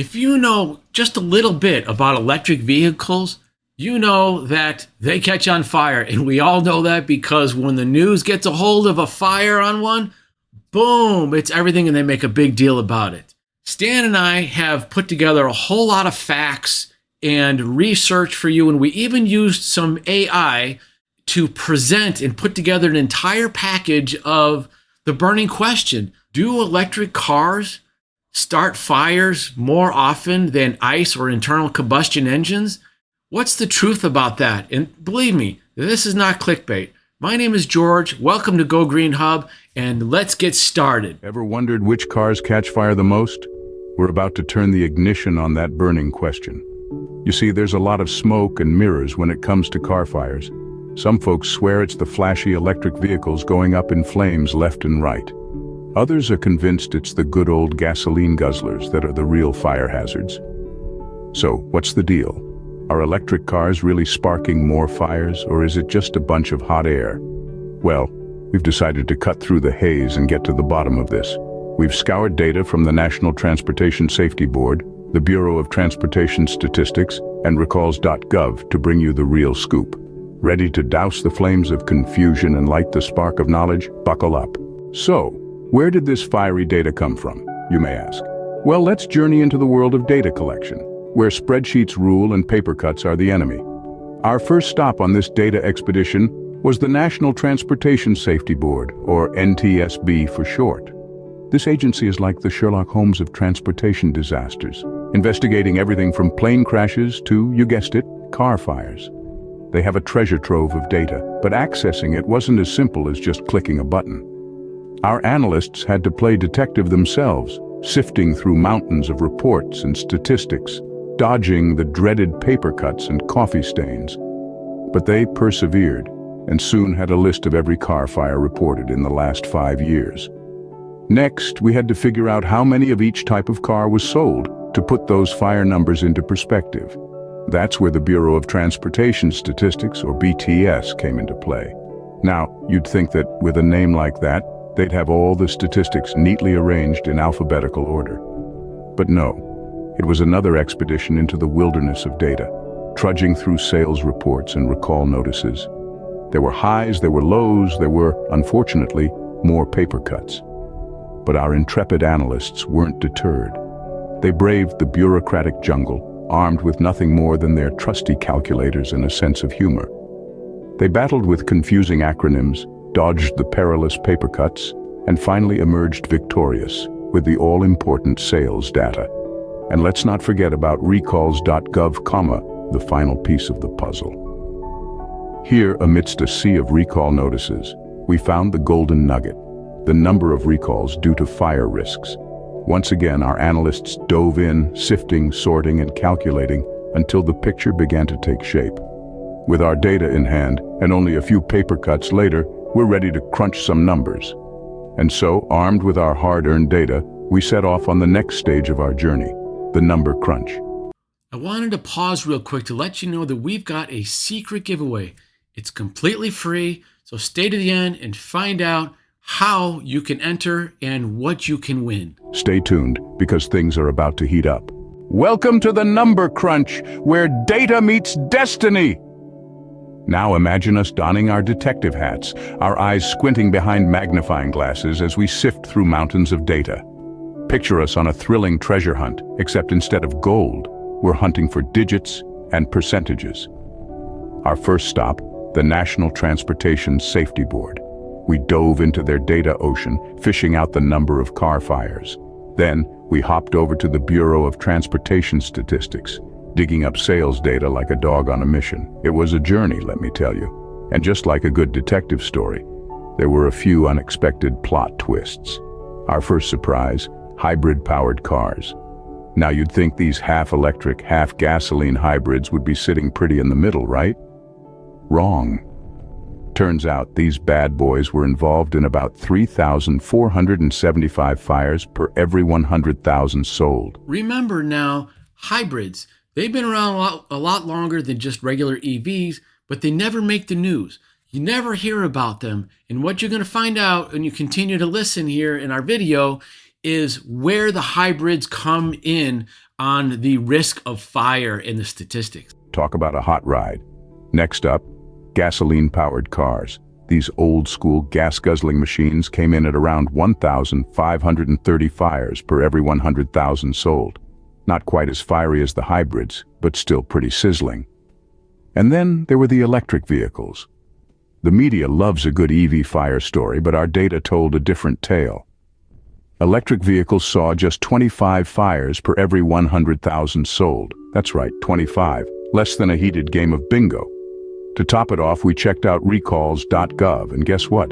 If you know just a little bit about electric vehicles, you know that they catch on fire. And we all know that because when the news gets a hold of a fire on one, boom, it's everything and they make a big deal about it. Stan and I have put together a whole lot of facts and research for you, and we even used some AI to present and put together an entire package of the burning question. Do electric cars start fires more often than ICE or internal combustion engines? What's the truth about that? And believe me, this is not clickbait. My name is George. Welcome to Go Green Hub, and let's get started. Ever wondered which cars catch fire the most? We're about to turn the ignition on that burning question. You see, there's a lot of smoke and mirrors when it comes to car fires. Some folks swear it's the flashy electric vehicles going up in flames left and right. Others are convinced it's the good old gasoline guzzlers that are the real fire hazards. So, what's the deal? Are electric cars really sparking more fires, or is it just a bunch of hot air? Well, we've decided to cut through the haze and get to the bottom of this. We've scoured data from the National Transportation Safety Board, the Bureau of Transportation Statistics, and recalls.gov to bring you the real scoop. Ready to douse the flames of confusion and light the spark of knowledge? Buckle up. So, where did this fiery data come from, you may ask? Well, let's journey into the world of data collection, where spreadsheets rule and paper cuts are the enemy. Our first stop on this data expedition was the National Transportation Safety Board, or NTSB for short. This agency is like the Sherlock Holmes of transportation disasters, investigating everything from plane crashes to, you guessed it, car fires. They have a treasure trove of data, but accessing it wasn't as simple as just clicking a button. Our analysts had to play detective themselves, sifting through mountains of reports and statistics, dodging the dreaded paper cuts and coffee stains. But they persevered, and soon had a list of every car fire reported in the last 5 years. Next, we had to figure out how many of each type of car was sold to put those fire numbers into perspective. That's where the Bureau of Transportation Statistics, or BTS, came into play. Now, you'd think that with a name like that, they'd have all the statistics neatly arranged in alphabetical order. But no, it was another expedition into the wilderness of data, trudging through sales reports and recall notices. There were highs, there were lows, there were, unfortunately, more paper cuts. But our intrepid analysts weren't deterred. They braved the bureaucratic jungle, armed with nothing more than their trusty calculators and a sense of humor. They battled with confusing acronyms, dodged the perilous paper cuts, and finally emerged victorious with the all-important sales data. And let's not forget about recalls.gov, the final piece of the puzzle. Here, amidst a sea of recall notices, we found the golden nugget, the number of recalls due to fire risks. Once again, our analysts dove in, sifting, sorting, and calculating until the picture began to take shape. With our data in hand, and only a few paper cuts later, we're ready to crunch some numbers. And so, armed with our hard-earned data, we set off on the next stage of our journey, the number crunch. I wanted to pause real quick to let you know that we've got a secret giveaway. It's completely free, so stay to the end and find out how you can enter and what you can win. Stay tuned, because things are about to heat up. Welcome to the number crunch, where data meets destiny. Now imagine us donning our detective hats, our eyes squinting behind magnifying glasses as we sift through mountains of data. Picture us on a thrilling treasure hunt, except instead of gold, we're hunting for digits and percentages. Our first stop, the National Transportation Safety Board. We dove into their data ocean, fishing out the number of car fires. Then, we hopped over to the Bureau of Transportation Statistics, digging up sales data like a dog on a mission. It was a journey, let me tell you. And just like a good detective story, there were a few unexpected plot twists. Our first surprise, hybrid-powered cars. Now you'd think these half-electric, half-gasoline hybrids would be sitting pretty in the middle, right? Wrong. Turns out these bad boys were involved in about 3,475 fires per every 100,000 sold. Remember now, hybrids, they've been around a lot longer than just regular EVs, but they never make the news. You never hear about them. And what you're going to find out when you continue to listen here in our video is where the hybrids come in on the risk of fire in the statistics. Talk about a hot ride. Next up, gasoline-powered cars. These old-school gas-guzzling machines came in at around 1,530 fires per every 100,000 sold. Not quite as fiery as the hybrids, but still pretty sizzling. And then there were the electric vehicles. The media loves a good EV fire story, but our data told a different tale. Electric vehicles saw just 25 fires per every 100,000 sold. That's right, 25. Less than a heated game of bingo. To top it off, we checked out recalls.gov, and guess what?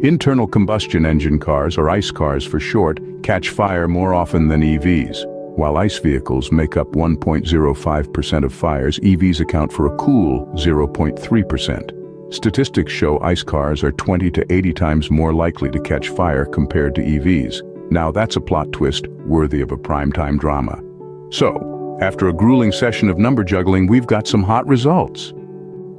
Internal combustion engine cars, or ICE cars for short, catch fire more often than EVs. While ICE vehicles make up 1.05% of fires, EVs account for a cool 0.3%. Statistics show ICE cars are 20 to 80 times more likely to catch fire compared to EVs. Now that's a plot twist worthy of a primetime drama. So, after a grueling session of number juggling, we've got some hot results.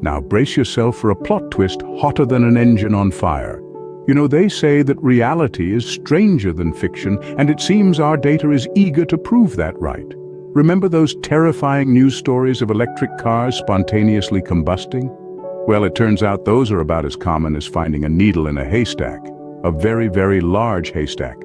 Now brace yourself for a plot twist hotter than an engine on fire. You know, they say that reality is stranger than fiction, and it seems our data is eager to prove that right. Remember those terrifying news stories of electric cars spontaneously combusting? Well, it turns out those are about as common as finding a needle in a haystack. A very, very large haystack.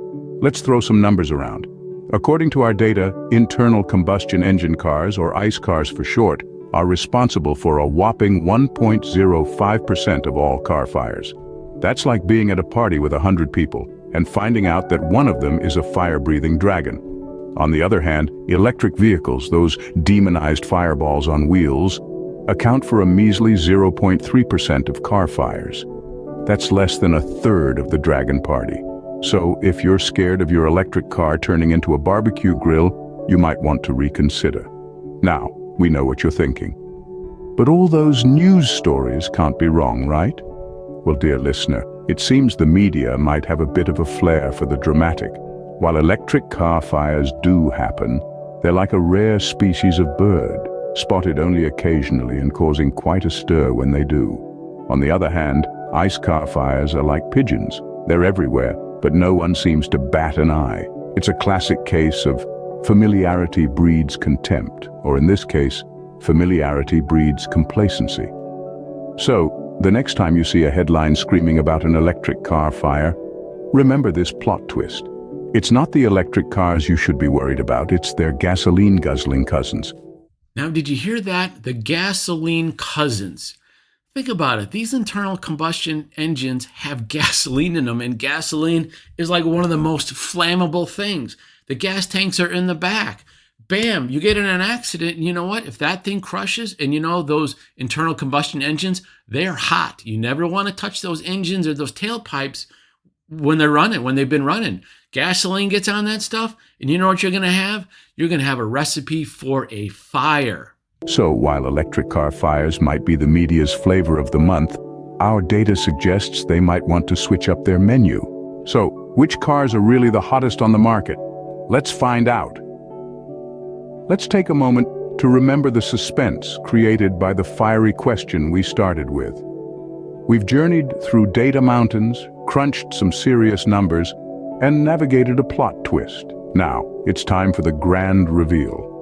Let's throw some numbers around. According to our data, internal combustion engine cars, or ICE cars for short, are responsible for a whopping 1.05% of all car fires. That's like being at a party with 100 people and finding out that one of them is a fire-breathing dragon. On the other hand, electric vehicles, those demonized fireballs on wheels, account for a measly 0.3% of car fires. That's less than a third of the dragon party. So if you're scared of your electric car turning into a barbecue grill, you might want to reconsider. Now, we know what you're thinking. But all those news stories can't be wrong, right? Well, dear listener, it seems the media might have a bit of a flair for the dramatic. While electric car fires do happen, they're like a rare species of bird, spotted only occasionally and causing quite a stir when they do. On the other hand, ICE car fires are like pigeons. They're everywhere, but no one seems to bat an eye. It's a classic case of familiarity breeds contempt, or in this case, familiarity breeds complacency. So, the next time you see a headline screaming about an electric car fire, remember this plot twist. It's not the electric cars you should be worried about, it's their gasoline-guzzling cousins. Now, did you hear that? The gasoline cousins. Think about it. These internal combustion engines have gasoline in them, and gasoline is like one of the most flammable things. The gas tanks are in the back. Bam, you get in an accident, and you know what? If that thing crushes, and you know those internal combustion engines, they're hot. You never want to touch those engines or those tailpipes when they're running, when they've been running. Gasoline gets on that stuff, and you know what you're going to have? You're going to have a recipe for a fire. So while electric car fires might be the media's flavor of the month, our data suggests they might want to switch up their menu. So, which cars are really the hottest on the market? Let's find out. Let's take a moment to remember the suspense created by the fiery question we started with. We've journeyed through data mountains, crunched some serious numbers, and navigated a plot twist. Now, it's time for the grand reveal.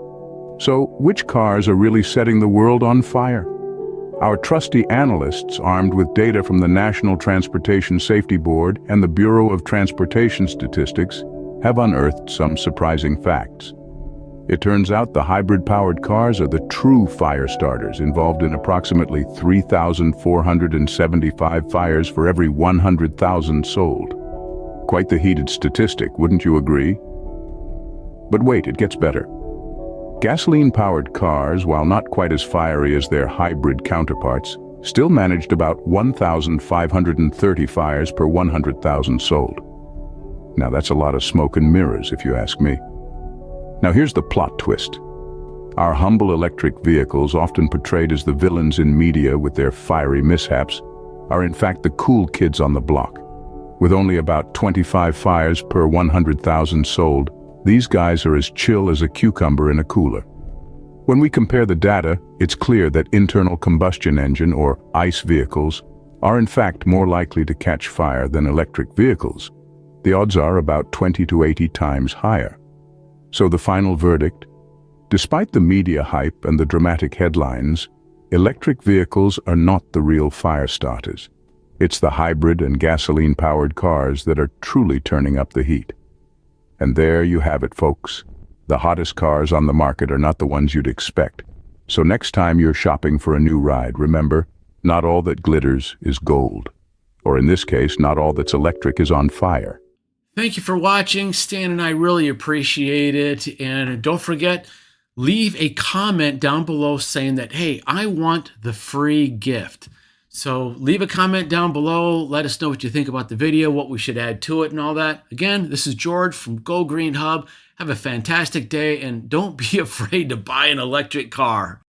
So, which cars are really setting the world on fire? Our trusty analysts, armed with data from the National Transportation Safety Board and the Bureau of Transportation Statistics, have unearthed some surprising facts. It turns out the hybrid-powered cars are the true fire starters, involved in approximately 3,475 fires for every 100,000 sold. Quite the heated statistic, wouldn't you agree? But wait, it gets better. Gasoline-powered cars, while not quite as fiery as their hybrid counterparts, still managed about 1,530 fires per 100,000 sold. Now that's a lot of smoke and mirrors, if you ask me. Now here's the plot twist. Our humble electric vehicles, often portrayed as the villains in media with their fiery mishaps, are in fact the cool kids on the block. With only about 25 fires per 100,000 sold, these guys are as chill as a cucumber in a cooler. When we compare the data, it's clear that internal combustion engine, or ICE vehicles, are in fact more likely to catch fire than electric vehicles. The odds are about 20 to 80 times higher. So the final verdict? Despite the media hype and the dramatic headlines, electric vehicles are not the real fire starters. It's the hybrid and gasoline-powered cars that are truly turning up the heat. And there you have it, folks. The hottest cars on the market are not the ones you'd expect. So next time you're shopping for a new ride, remember, not all that glitters is gold. Or in this case, not all that's electric is on fire. Thank you for watching. Stan and I really appreciate it. And don't forget, leave a comment down below saying that, hey, I want the free gift. So leave a comment down below. Let us know what you think about the video, what we should add to it and all that. Again, this is George from Go Green Hub. Have a fantastic day and don't be afraid to buy an electric car.